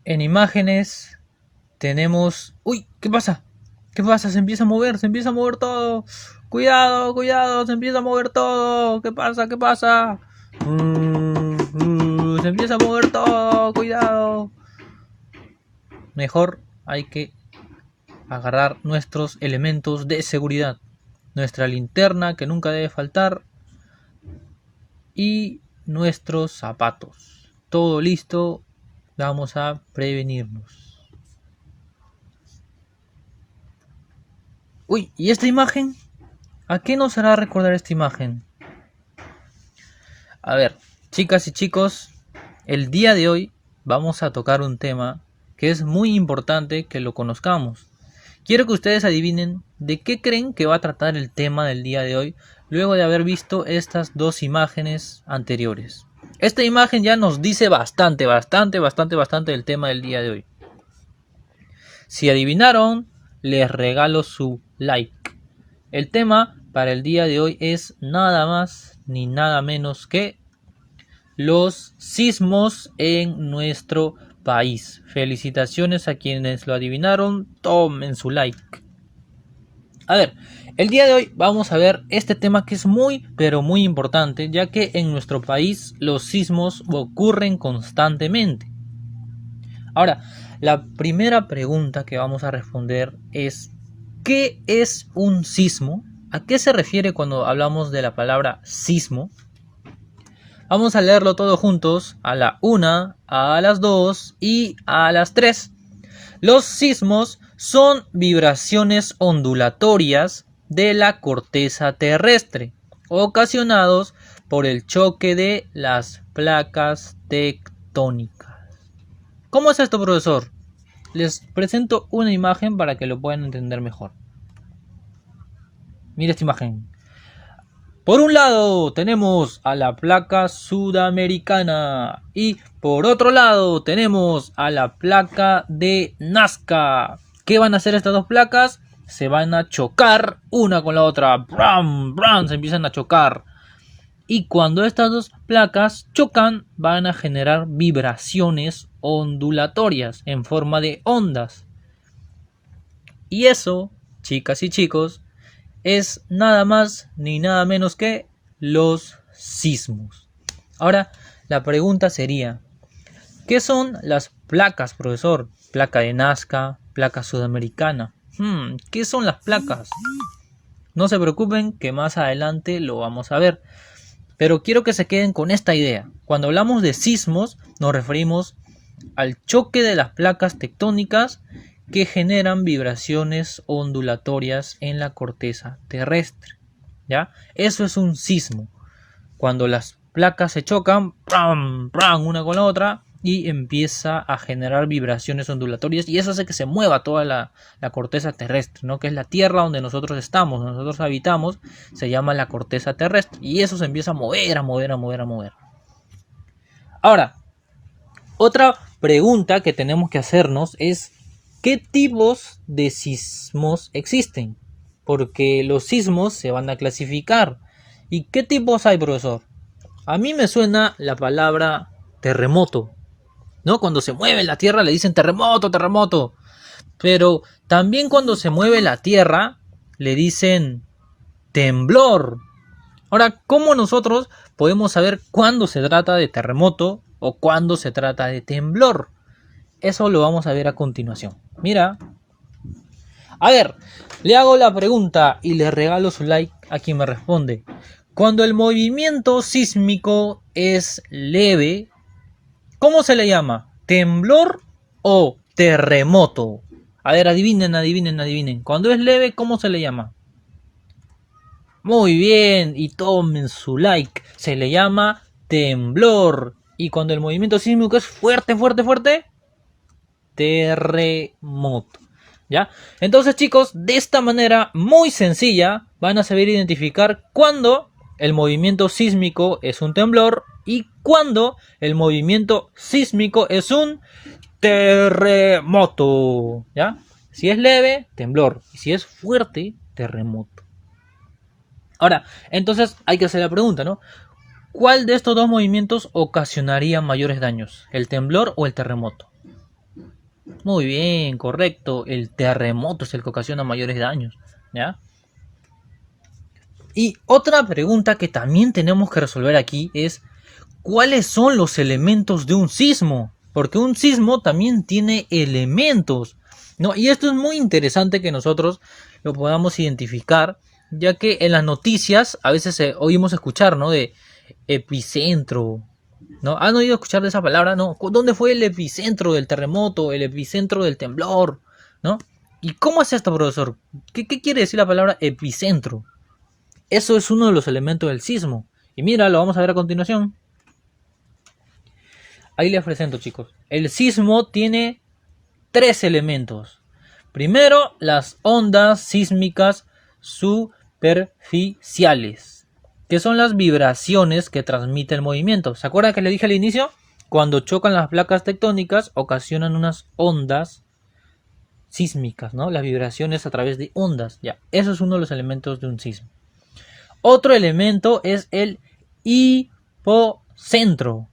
En imágenes tenemos... ¡Uy! ¿Qué pasa? ¿Qué pasa? Se empieza a mover todo. Cuidado, cuidado, se empieza a mover todo. ¿Qué pasa? ¿Qué pasa? Se empieza a mover todo. Cuidado. Mejor hay que agarrar nuestros elementos de seguridad. Nuestra linterna que nunca debe faltar. Y nuestros zapatos. Todo listo. Vamos a prevenirnos. Uy, ¿y esta imagen? ¿A qué nos hará recordar esta imagen? A ver, chicas y chicos, el día de hoy vamos a tocar un tema que es muy importante que lo conozcamos. Quiero que ustedes adivinen de qué creen que va a tratar el tema del día de hoy luego de haber visto estas dos imágenes anteriores. Esta imagen ya nos dice bastante del tema del día de hoy. Si adivinaron, les regalo su like. El tema para el día de hoy es nada más ni nada menos que los sismos en nuestro país. Felicitaciones a quienes lo adivinaron, tomen su like. A ver, el día de hoy vamos a ver este tema que es muy pero muy importante, ya que en nuestro país los sismos ocurren constantemente. Ahora, la primera pregunta que vamos a responder es: ¿qué es un sismo? ¿A qué se refiere cuando hablamos de la palabra sismo? Vamos a leerlo todo juntos a la 1, a las 2 y a las 3. Los sismos son vibraciones ondulatorias de la corteza terrestre, ocasionados por el choque de las placas tectónicas. ¿Cómo es esto, profesor? Les presento una imagen para que lo puedan entender mejor. Mira esta imagen. Por un lado tenemos a la placa sudamericana y por otro lado tenemos a la placa de Nazca. ¿Qué van a hacer estas dos placas? Se van a chocar una con la otra. ¡Bram! ¡Bram! Se empiezan a chocar. Y cuando estas dos placas chocan, van a generar vibraciones ondulatorias en forma de ondas. Y eso, chicas y chicos, es nada más ni nada menos que los sismos. Ahora, la pregunta sería: ¿qué son las placas, profesor? Placa de Nazca, placa sudamericana. ¿Qué son las placas? No se preocupen que más adelante lo vamos a ver. Pero quiero que se queden con esta idea. Cuando hablamos de sismos, nos referimos al choque de las placas tectónicas que generan vibraciones ondulatorias en la corteza terrestre. ¿Ya? Eso es un sismo. Cuando las placas se chocan, ¡pram! ¡Pram! Una con la otra, y empieza a generar vibraciones ondulatorias, y eso hace que se mueva toda la corteza terrestre, ¿no? Que es la tierra donde nosotros estamos, donde nosotros habitamos, se llama la corteza terrestre, y eso se empieza a mover, a mover, a mover, a mover. Ahora, otra pregunta que tenemos que hacernos es: ¿qué tipos de sismos existen? Porque los sismos se van a clasificar. ¿Y qué tipos hay, profesor? A mí me suena la palabra terremoto, ¿no? Cuando se mueve la tierra le dicen terremoto, terremoto. Pero también cuando se mueve la tierra le dicen temblor. Ahora, ¿cómo nosotros podemos saber cuándo se trata de terremoto o cuándo se trata de temblor? Eso lo vamos a ver a continuación. Mira. A ver, le hago la pregunta y le regalo su like a quien me responde. Cuando el movimiento sísmico es leve, ¿cómo se le llama? ¿Temblor o terremoto? A ver, adivinen, adivinen, adivinen. Cuando es leve, ¿cómo se le llama? Muy bien, y tomen su like. Se le llama temblor. Y cuando el movimiento sísmico es fuerte, fuerte, fuerte, terremoto. ¿Ya? Entonces, chicos, de esta manera muy sencilla van a saber identificar cuándo el movimiento sísmico es un temblor y cuándo el movimiento sísmico es un terremoto. ¿Ya? Si es leve, temblor. Y si es fuerte, terremoto. Ahora, entonces hay que hacer la pregunta, ¿no? ¿Cuál de estos dos movimientos ocasionaría mayores daños? ¿El temblor o el terremoto? Muy bien, correcto. El terremoto es el que ocasiona mayores daños, ¿ya? Y otra pregunta que también tenemos que resolver aquí es ¿cuáles son los elementos de un sismo? Porque un sismo también tiene elementos, ¿no? Y esto es muy interesante que nosotros lo podamos identificar, ya que en las noticias a veces oímos escuchar, ¿no? De epicentro, ¿no? ¿Han oído escuchar de esa palabra? ¿No? ¿Dónde fue el epicentro del terremoto, el epicentro del temblor? ¿No? ¿Y cómo es esto, profesor? ¿Qué quiere decir la palabra epicentro? Eso es uno de los elementos del sismo. Y mira, lo vamos a ver a continuación. Ahí les presento, chicos. El sismo tiene tres elementos. Primero, las ondas sísmicas superficiales, que son las vibraciones que transmite el movimiento. ¿Se acuerdan que le dije al inicio? Cuando chocan las placas tectónicas, ocasionan unas ondas sísmicas, ¿no? Las vibraciones a través de ondas. Ya, eso es uno de los elementos de un sismo. Otro elemento es el hipocentro.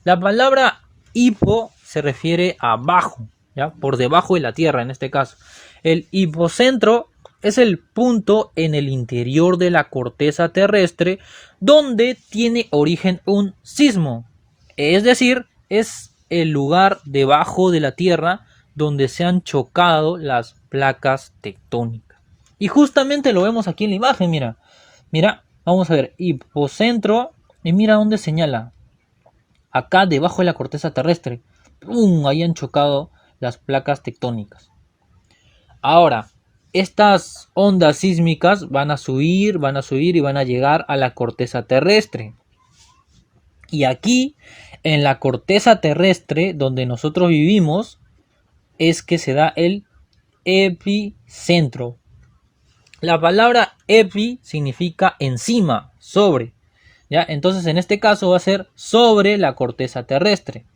La palabra hipo se refiere a abajo, ¿ya? Por debajo de la Tierra en este caso. El hipocentro es el punto en el interior de la corteza terrestre donde tiene origen un sismo. Es decir, es el lugar debajo de la Tierra donde se han chocado las placas tectónicas. Y justamente lo vemos aquí en la imagen, mira. Mira, vamos a ver, hipocentro y mira dónde señala acá debajo de la corteza terrestre. ¡Pum! Ahí han chocado las placas tectónicas. Ahora, estas ondas sísmicas van a subir y van a llegar a la corteza terrestre. Y aquí, en la corteza terrestre, donde nosotros vivimos, es que se da el epicentro. La palabra epi significa encima, sobre. ¿Ya? Entonces, en este caso va a ser sobre la corteza terrestre.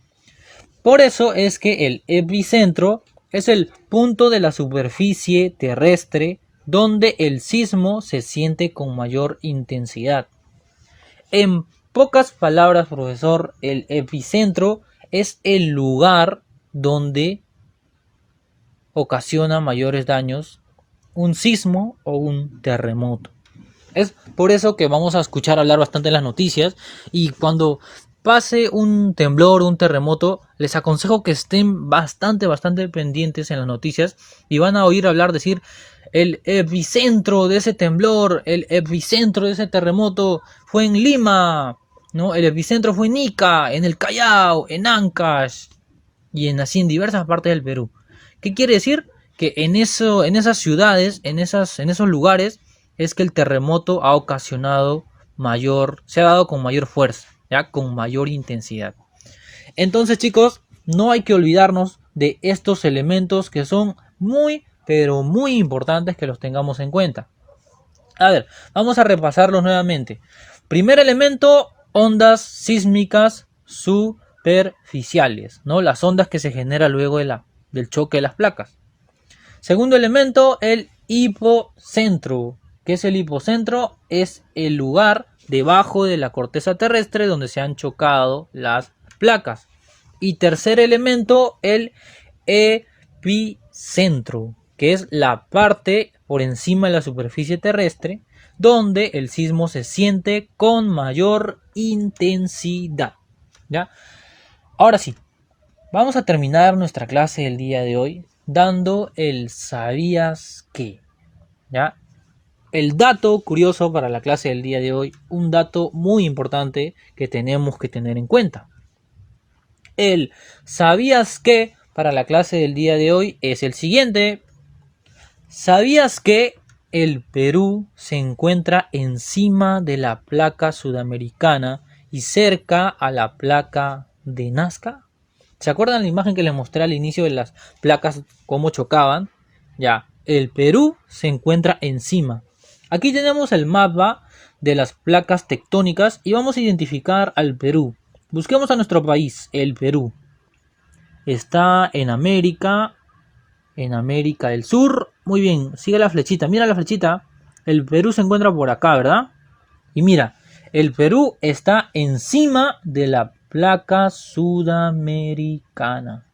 Por eso es que el epicentro es el punto de la superficie terrestre donde el sismo se siente con mayor intensidad. En pocas palabras, profesor, el epicentro es el lugar donde ocasiona mayores daños un sismo o un terremoto. Es por eso que vamos a escuchar hablar bastante en las noticias y cuando pase un temblor, un terremoto, les aconsejo que estén bastante pendientes en las noticias y van a oír hablar, decir, el epicentro de ese temblor, el epicentro de ese terremoto fue en Lima, ¿no? El epicentro fue en Ica, en el Callao, en Ancash y así en diversas partes del Perú. ¿Qué quiere decir? Que en esas ciudades, en esos lugares, es que el terremoto ha ocasionado se ha dado con mayor fuerza, ya con mayor intensidad. Entonces, chicos, no hay que olvidarnos de estos elementos que son muy, pero muy importantes que los tengamos en cuenta. A ver, vamos a repasarlos nuevamente. Primer elemento, ondas sísmicas superficiales, ¿no? Las ondas que se generan luego del choque de las placas. Segundo elemento, el hipocentro. ¿Qué es el hipocentro? Es el lugar debajo de la corteza terrestre donde se han chocado las placas. Y tercer elemento, el epicentro, que es la parte por encima de la superficie terrestre donde el sismo se siente con mayor intensidad. ¿Ya? Ahora sí, vamos a terminar nuestra clase del día de hoy dando el ¿sabías qué? ¿Ya? El dato curioso para la clase del día de hoy, un dato muy importante que tenemos que tener en cuenta. El ¿sabías qué? Para la clase del día de hoy es el siguiente. ¿Sabías que el Perú se encuentra encima de la placa sudamericana y cerca a la placa de Nazca? ¿Se acuerdan la imagen que les mostré al inicio de las placas, cómo chocaban? Ya, el Perú se encuentra encima. Aquí tenemos el mapa de las placas tectónicas y vamos a identificar al Perú. Busquemos a nuestro país, el Perú. Está en América del Sur. Muy bien, sigue la flechita, mira la flechita. El Perú se encuentra por acá, ¿verdad? Y mira, el Perú está encima de la placa sudamericana.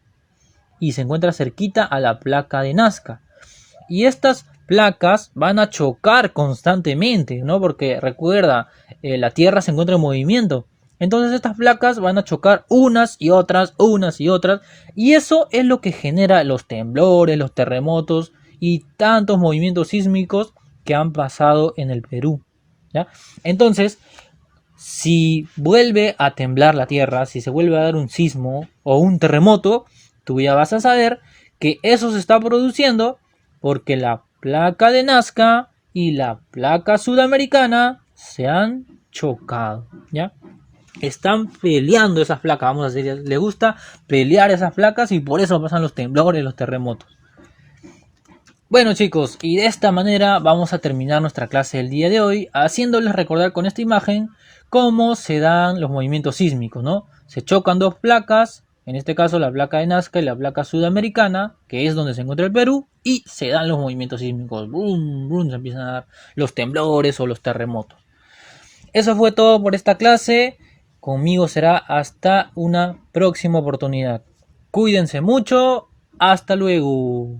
y se encuentra cerquita a la placa de Nazca. Y estas placas van a chocar constantemente, ¿no? Porque recuerda, la Tierra se encuentra en movimiento. Entonces estas placas van a chocar unas y otras, y eso es lo que genera los temblores, los terremotos y tantos movimientos sísmicos que han pasado en el Perú, ¿ya? Entonces, si vuelve a temblar la Tierra, si se vuelve a dar un sismo o un terremoto, tú ya vas a saber que eso se está produciendo porque la placa de Nazca y la placa sudamericana se han chocado, ¿ya? Están peleando esas placas, vamos a decir, les gusta pelear esas placas y por eso pasan los temblores, los terremotos. Bueno chicos, y de esta manera vamos a terminar nuestra clase del día de hoy, haciéndoles recordar con esta imagen cómo se dan los movimientos sísmicos, ¿no? Se chocan dos placas, en este caso la placa de Nazca y la placa sudamericana, que es donde se encuentra el Perú, y se dan los movimientos sísmicos, brum, brum, se empiezan a dar los temblores o los terremotos. Eso fue todo por esta clase, conmigo será hasta una próxima oportunidad. Cuídense mucho, hasta luego.